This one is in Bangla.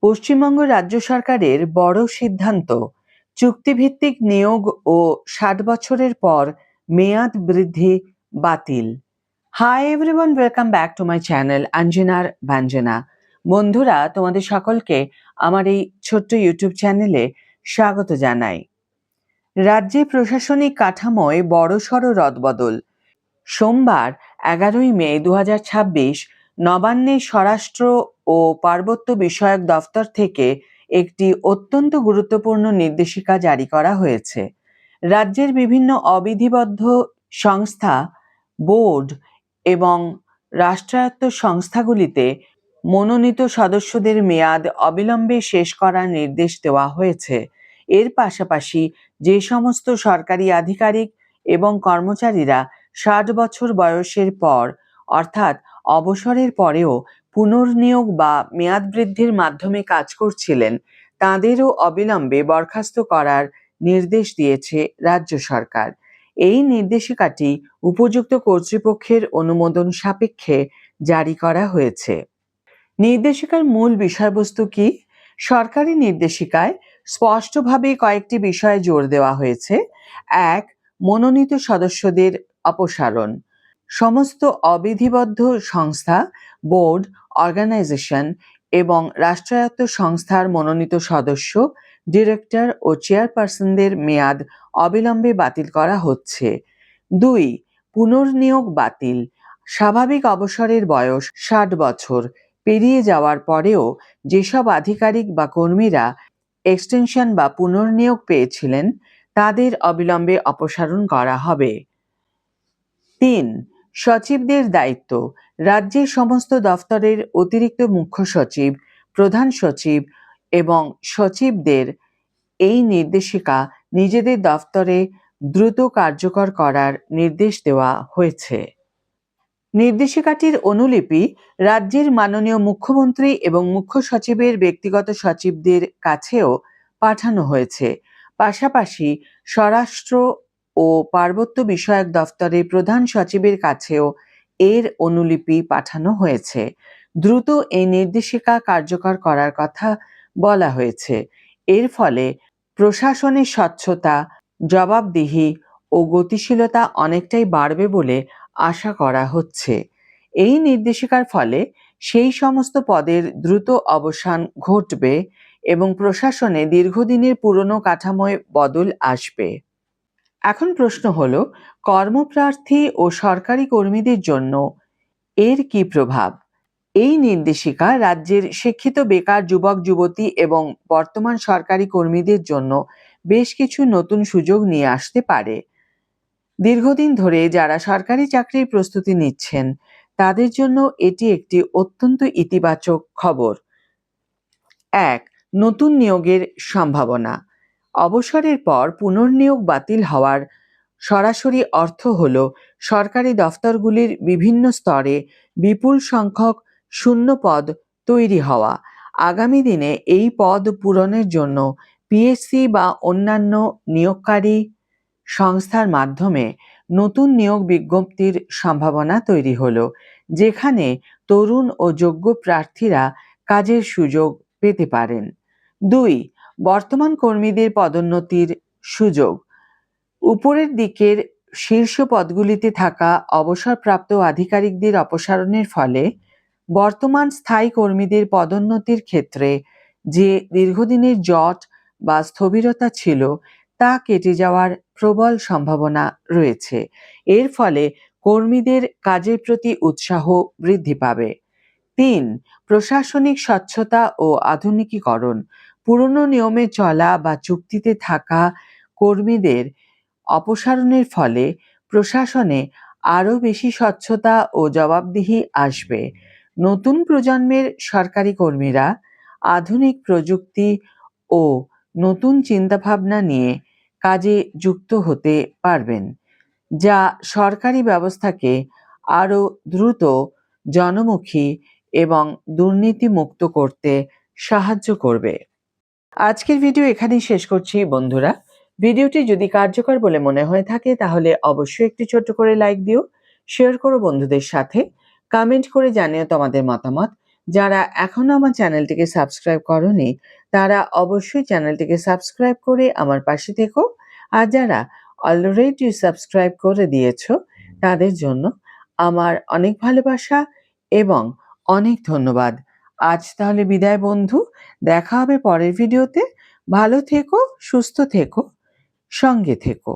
পশ্চিমবঙ্গ রাজ্য সরকারের বড় সিদ্ধান্ত, চুক্তিভিত্তিক নিয়োগ ও ৬০ বছরের পর মেয়াদ বৃদ্ধি বাতিল। Hi everyone, welcome back to my channel অঞ্জনার ব্যঞ্জনা। বন্ধুরা, তোমাদের সকলকে আমার এই ছোট্ট ইউটিউব চ্যানেলে স্বাগত জানাই। রাজ্যে প্রশাসনিক কাঠামোয় বড়সড় রদবদল। সোমবার ১১ই মে ২০২৬ নবান্নে স্বরাষ্ট্র ও পার্বত্য বিষয়ক দফতর থেকে একটি অত্যন্ত গুরুত্বপূর্ণ নির্দেশিকা জারি করা হয়েছে। রাজ্যের বিভিন্ন অবিধিবদ্ধ সংস্থা, বোর্ড এবং রাষ্ট্রায়ত্ত সংস্থাগুলিতে মনোনীত সদস্যদের মেয়াদ অবিলম্বে শেষ করার নির্দেশ দেওয়া হয়েছে। এর পাশাপাশি যে সমস্ত সরকারি আধিকারিক এবং কর্মচারীরা ৬০ বছর বয়সের পর অর্থাৎ অবসরের পরেও পুনর্নিয়োগ বা মেয়াদ বৃদ্ধির মাধ্যমে কাজ করছিলেন, তাঁদেরও অবিলম্বে বরখাস্ত করার নির্দেশ দিয়েছে রাজ্য সরকার। এই নির্দেশিকাটি উপযুক্ত কর্তৃপক্ষের অনুমোদন সাপেক্ষে জারি করা হয়েছে। নির্দেশিকার মূল বিষয়বস্তু কি? সরকারি নির্দেশিকায় স্পষ্টভাবে কয়েকটি বিষয়ে জোর দেওয়া হয়েছে। ১. মনোনীত সদস্যদের অপসারণ। সমস্ত অবিধিবদ্ধ সংস্থা, বোর্ড, অর্গানাইজেশন এবং রাষ্ট্রায়ত্ত সংস্থার মনোনীত সদস্য, ডিরেক্টর ও চেয়ারপারসনদের মেয়াদ অবিলম্বে বাতিল করা হচ্ছে। ২. পুনর্নিয়োগ বাতিল। স্বাভাবিক অবসরের বয়স ৬০ বছর পেরিয়ে যাওয়ার পরেও যেসব আধিকারিক বা কর্মীরা এক্সটেনশন বা পুনর্নিয়োগ পেয়েছিলেন, তাদের অবিলম্বে অপসারণ করা হবে। ৩. সচিবদের দায়িত্ব। রাজ্যের সমস্ত দফতরের অতিরিক্ত মুখ্য সচিব, প্রধান সচিব এবং সচিবদের এই নির্দেশিকা নিজেদের দফতরে দ্রুত কার্যকর করার নির্দেশ দেওয়া হয়েছে। নির্দেশিকাটির অনুলিপি রাজ্যের মাননীয় মুখ্যমন্ত্রী এবং মুখ্য সচিবের ব্যক্তিগত সচিবদের কাছেও পাঠানো হয়েছে। পাশাপাশি স্বরাষ্ট্র ও পার্বত্য বিষয়ক দফতরের প্রধান সচিবের কাছেও এর অনুলিপি পাঠানো হয়েছে। দ্রুত এই নির্দেশিকা কার্যকর করার কথা বলা হয়েছে। এর ফলে প্রশাসনের স্বচ্ছতা, জবাবদিহি ও গতিশীলতা অনেকটাই বাড়বে বলে আশা করা হচ্ছে। এই নির্দেশিকার ফলে সেই সমস্ত পদের দ্রুত অবসান ঘটবে এবং প্রশাসনে দীর্ঘদিনের পুরনো কাঠামোয় বদল আসবে। এখন প্রশ্ন হলো, কর্মপ্রার্থী ও সরকারি কর্মীদের জন্য এর কি প্রভাব? এই নির্দেশিকা রাজ্যের শিক্ষিত বেকার যুবক যুবতী এবং বর্তমান সরকারি কর্মীদের জন্য বেশ কিছু নতুন সুযোগ নিয়ে আসতে পারে। দীর্ঘদিন ধরে যারা সরকারি চাকরির প্রস্তুতি নিচ্ছেন, তাদের জন্য এটি একটি অত্যন্ত ইতিবাচক খবর। ১. নতুন নিয়োগের সম্ভাবনা। অবসরের পর পুনর্নিয়োগ বাতিল হওয়ার সরাসরি অর্থ হল সরকারি দফতরগুলির বিভিন্ন স্তরে বিপুল সংখ্যক শূন্য পদ তৈরি হওয়া। আগামী দিনে এই পদ পূরণের জন্য পিএসসি বা অন্যান্য নিয়োগকারী সংস্থার মাধ্যমে নতুন নিয়োগ বিজ্ঞপ্তির সম্ভাবনা তৈরি হলো, যেখানে তরুণ ও যোগ্য প্রার্থীরা কাজের সুযোগ পেতে পারেন। ২. বর্তমান কর্মীদের পদোন্নতির সুযোগ। উপরের দিকের শীর্ষ পদগুলিতে থাকা অবসরপ্রাপ্ত আধিকারিকদের অপসারণের ফলে বর্তমান স্থায়ী কর্মীদের পদোন্নতির ক্ষেত্রে যে দীর্ঘদিনের জট বা স্থবিরতা ছিল, তা কেটে যাওয়ার প্রবল সম্ভাবনা রয়েছে। এর ফলে কর্মীদের কাজের প্রতি উৎসাহ বৃদ্ধি পাবে। ৩. প্রশাসনিক স্বচ্ছতা ও আধুনিকীকরণ। পুরনো নিয়মে চলা বা চুক্তিতে থাকা কর্মীদের অপসারণের ফলে প্রশাসনে আরও বেশি স্বচ্ছতা ও জবাবদিহি আসবে। নতুন প্রজন্মের সরকারি কর্মীরা আধুনিক প্রযুক্তি ও নতুন চিন্তাভাবনা নিয়ে কাজে যুক্ত হতে পারবেন, যা সরকারি ব্যবস্থাকে আরও দ্রুত, জনমুখী এবং দুর্নীতিমুক্ত করতে সাহায্য করবে। আজকের ভিডিও এখানেই শেষ করছি বন্ধুরা। ভিডিওটি যদি কার্যকর বলে মনে হয়ে থাকে তাহলে অবশ্যই একটি ছোট্ট করে লাইক দিও, শেয়ার করো বন্ধুদের সাথে, কমেন্ট করে জানিও তোমাদের মতামত। যারা এখনো আমার চ্যানেলটিকে সাবস্ক্রাইব করোনি তারা অবশ্যই চ্যানেলটিকে সাবস্ক্রাইব করে আমার পাশে থেকো। আর যারা অলরেডি সাবস্ক্রাইব করে দিয়েছো তাদের জন্য আমার অনেক ভালোবাসা এবং অনেক ধন্যবাদ। আজ তাহলে বিদায় বন্ধু। দেখা হবে পরের ভিডিওতে। ভালো থেকো, সুস্থ থেকো, সঙ্গে থেকো।